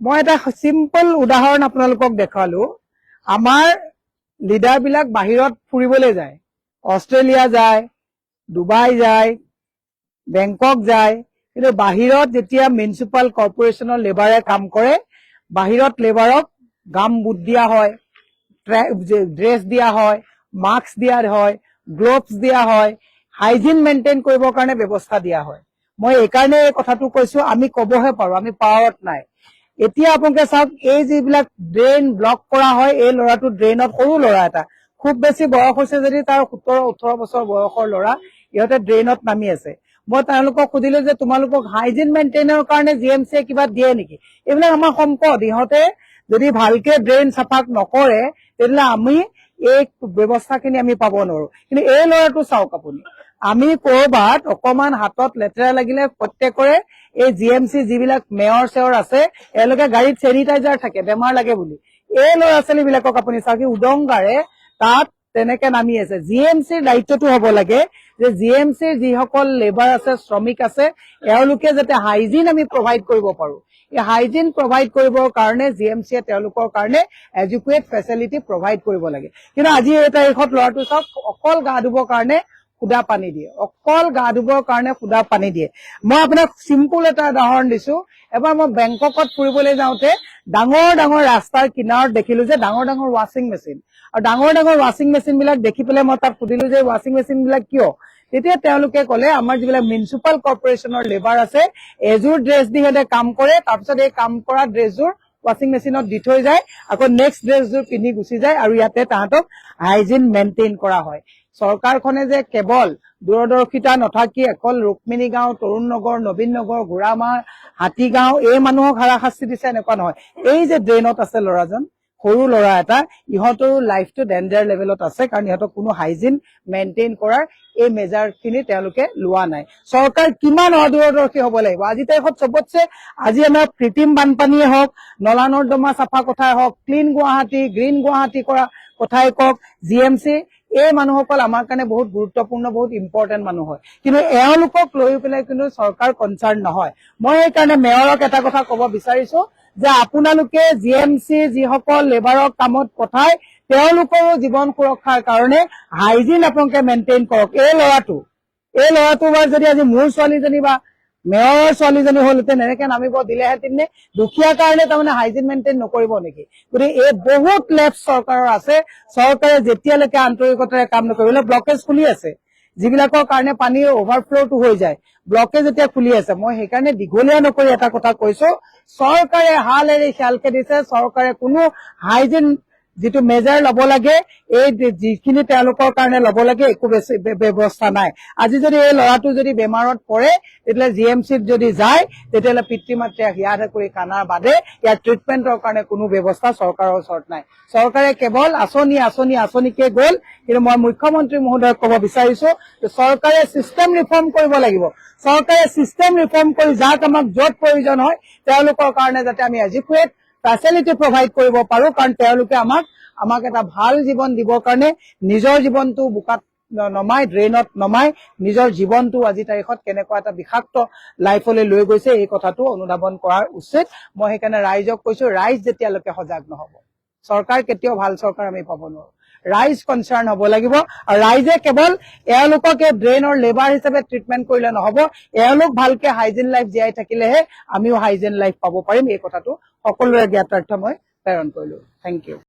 মই এটা সিম্পল উদাহৰণ আপোনালোকক দেখালো। আমাৰ লিডাৰ বিলাক বাহিৰত ফুৰিবলৈ যায়, অষ্ট্ৰেলিয়া যায়, ডুবাই যায়, বেংকক যায়, কিন্তু বাহিৰত যেতিয়া মিউনিচিপাল কৰ্পোৰেশ্যনৰ লেবাৰে কাম কৰে, বাহিৰত লেবাৰক গাম বুট দিয়া হয়, ড্ৰেছ দিয়া হয়, মাস্ক দিয়া হয়, গ্লোভছ দিয়া হয়, হাইজিন মেইনটেইন কৰিবৰ কাৰণে ব্যৱস্থা দিয়া হয়। মই এইকাৰণে এই কথাটো কৈছো, আমি কবহে পাৰো, আমি পাৱাৰত নাই। এতিয়া আপোনালোকে চাওক, এই যিবিলাক ড্ৰেইন ব্লক কৰা হয়, এই ল'ৰাটো ড্ৰেইনত, সৰু ল'ৰা এটা, খুব বেছি বয়স হৈছে যদি তাৰ 17-18 বছৰ বয়সৰ ল'ৰা, ইহঁতে ড্ৰেইনত নামি আছে। মই তেওঁলোকক সুধিলো যে তোমালোকক হাইজিন মেইনটেইনৰ কাৰণে GMCয়ে কিবা দিয়ে নেকি? এইবিলাক আমাৰ সম্পদ, ইহঁতে যদি ভালকে ড্ৰেইন চাফা নকৰে তেতিয়াহ'লে আমি এই ব্যৱস্থাখিনি আমি পাব নোৱাৰো। কিন্তু এই ল'ৰাটো চাওক আপুনি, আমি কৰবাত অকমান হাতত লেতেৰা লাগিলে প্ৰত্যেকৰে এই GMC যিবিলাক মেয়ৰ চেয়ৰ আছে, এওঁলোকে গাড়ীত চেনিটাইজাৰ থাকে বেমাৰ লাগে বুলি। এই ল'ৰা ছোৱালী বিলাকক আপুনি চাওক, উদংগাৰে তাত তেনেকে নামি আছে। GMCৰ দায়িত্বটো হ'ব লাগে যে GMCৰ যিসকল লেবাৰ আছে, শ্ৰমিক আছে, এওঁলোকে যাতে হাইজিন আমি প্ৰভাইড কৰিব পাৰো। এই হাইজিন প্ৰভাইড কৰিবৰ কাৰণে GMCয়ে তেওঁলোকৰ কাৰণে এডুকুৱেট ফেচিলিটি প্ৰভাইড কৰিব লাগে। কিন্তু আজি এই তাৰিখত ল'ৰাটো চাওক, অকল গা ধুবৰ কাৰণে সুদা পানী দিয়ে, অকল গা ধুবৰ কাৰণে সুদা পানী দিয়ে। মই আপোনাক চিম্পুল এটা উদাহৰণ দিছো। এবাৰ মই বেংককত ফুৰিবলৈ যাওঁতে ডাঙৰ ডাঙৰ ৰাস্তাৰ কিনাৰত দেখিলো যে ডাঙৰ ডাঙৰ ৱাশ্বিং মেচিন, আৰু ডাঙৰ ডাঙৰ ৱাশ্বিং মেচিন বিলাক দেখি পেলাই মই তাত সুধিলো যে ৱাশ্বিং মেচিন বিলাক কিয়? তেতিয়া তেওঁলোকে কলে, আমাৰ যিবিলাক মিউনিচিপাল কৰ্পোৰেশ্যনৰ লেবাৰ আছে, এযোৰ ড্ৰেছ দি সিহঁতে কাম কৰে, তাৰপিছত এই কাম কৰা ড্ৰেছযোৰ ৱাশ্বিং মেচিনত দি থৈ যায়, আকৌ নেক্সট ড্ৰেছযোৰ পিন্ধি গুচি যায়, আৰু ইয়াতে তাহাঁতক হাইজিন মেইনটেইন কৰা হয়। চৰকাৰখনে যে কেৱল দূৰদৰ্শিতা নথাকি অকল ৰুক্মিণী গাঁও, তৰুণ নগৰ, নবীন নগৰ, ঘোঁৰামাৰ, হাতীগাঁও এই মানুহক হাৰাশাস্তি দিছে এনেকুৱা নহয়। এই যে ড্ৰেইনত আছে ল'ৰাজন, সৰু ল'ৰা এটা, ইহঁতৰো লাইফটো ডেঞ্জাৰ লেভেলত আছে, কাৰণ ইহঁতক কোনো হাইজিন মেইনটেইন কৰাৰ এই মেজাৰ খিনি তেওঁলোকে লোৱা নাই। চৰকাৰ কিমান অদূৰদৰ্শী হ'ব লাগিব। আজি তাৰিখত চবতছে, আজি আমাৰ কৃত্ৰিম বানপানীয়ে হওক, নলা নৰ্দমা চাফা কথাই হওক, ক্লিন গুৱাহাটী, গ্ৰীণ গুৱাহাটী কৰা কথাই কওক, GMC এই মানুহসকল আমাৰ কাৰণে বহুত গুৰুত্বপূৰ্ণ, বহুত ইম্পৰ্টেণ্ট মানুহ হয়। কিন্তু এওঁলোকক লৈ পেলাই কিন্তু চৰকাৰ কনচাৰ্ণ নহয়। মই সেইকাৰণে মেয়ৰক এটা কথা কব বিচাৰিছো যে আপোনালোকে GMC যিসকল লেবাৰক কামত পঠায়, তেওঁলোকৰো জীৱন সুৰক্ষাৰ কাৰণে হাইজিন আপোনালোকে মেইনটেইন কৰক। এই ল'ৰাটো বাৰু যদি আজি মোৰ ছোৱালীজনী বা মেয়ৰৰ ছোৱালীজনী হলহেঁতেন, এনেকে নামিব দিলেহেঁতেন নে? দুখীয়াৰ কাৰণে তাৰমানে হাইজিন মেইনটেইন নকৰিব নেকি? গতিকে এই বহুত লেফ্ট চৰকাৰৰ আছে। চৰকাৰে যেতিয়ালৈকে আন্তৰিকতাৰে কাম নকৰিব, ব্লকেজ খুলি আছে, যিবিলাকৰ কাৰণে পানীৰ অভাৰফ্ল'টো হৈ যায়, ব্লকেজ এতিয়া খুলি আছে। মই সেইকাৰণে দীঘলীয়া নকৰি এটা কথা কৈছো, চৰকাৰে হাল এৰি শিয়াল খেদিছে। চৰকাৰে কোনো হাইজিন যিটো মেজাৰ লব লাগে, এই যিখিনি তেওঁলোকৰ কাৰণে লব লাগে, একো বেছি ব্যৱস্থা নাই। আজি যদি এই ল'ৰাটো যদি বেমাৰত পৰে, তেতিয়াহ'লে GMCত যদি যায়, তেতিয়াহ'লে পিতৃ মাতৃয়ে হিয়াধে কৰি কাণাৰ বাদে ইয়াৰ ট্ৰিটমেণ্টৰ কাৰণে কোনো ব্যৱস্থা চৰকাৰৰ ওচৰত নাই। চৰকাৰে কেৱল আঁচনিকে গ'ল। কিন্তু মই মুখ্যমন্ত্ৰী মহোদয়ক কব বিচাৰিছো যে চৰকাৰে চিষ্টেম ৰিফৰ্ম কৰিব লাগিব। চৰকাৰে চিষ্টেম ৰিফৰ্ম কৰি যাক আমাক য'ত প্ৰয়োজন হয়, তেওঁলোকৰ কাৰণে যাতে আমি এডুকুৱেট ফেচিলিটি প্ৰভাইড কৰিব পাৰো, কাৰণ তেওঁলোকে আমাক এটা ভাল জীৱন দিবৰ কাৰণে নিজৰ জীৱনটো বোকাত নমাই, ড্ৰেইনত নমাই, নিজৰ জীৱনটো আজি তাৰিখত কেনেকুৱা এটা বিষাক্ত লাইফলৈ লৈ গৈছে, এই কথাটো অনুধাৱন কৰাৰ উচিত। মই সেইকাৰণে ৰাইজক কৈছো, ৰাইজ যেতিয়ালৈকে সজাগ নহব, চৰকাৰ কেতিয়াও ভাল চৰকাৰ আমি পাব নোৱাৰো। ৰাইজ কনচাৰ্ণ হ'ব লাগিব, আৰু ৰাইজে কেৱল এওঁলোকক এই ড্ৰেইনৰ লেবাৰ হিচাপে ট্ৰিটমেণ্ট কৰিলে নহব, এওঁলোক ভালকে হাইজিন লাইফ জীয়াই থাকিলেহে আমিও হাইজিন লাইফ পাব পাৰিম। এই কথাটো সকলোৰে জ্ঞাতাৰ্থ মই প্ৰেৰণ কৰিলো। Thank U.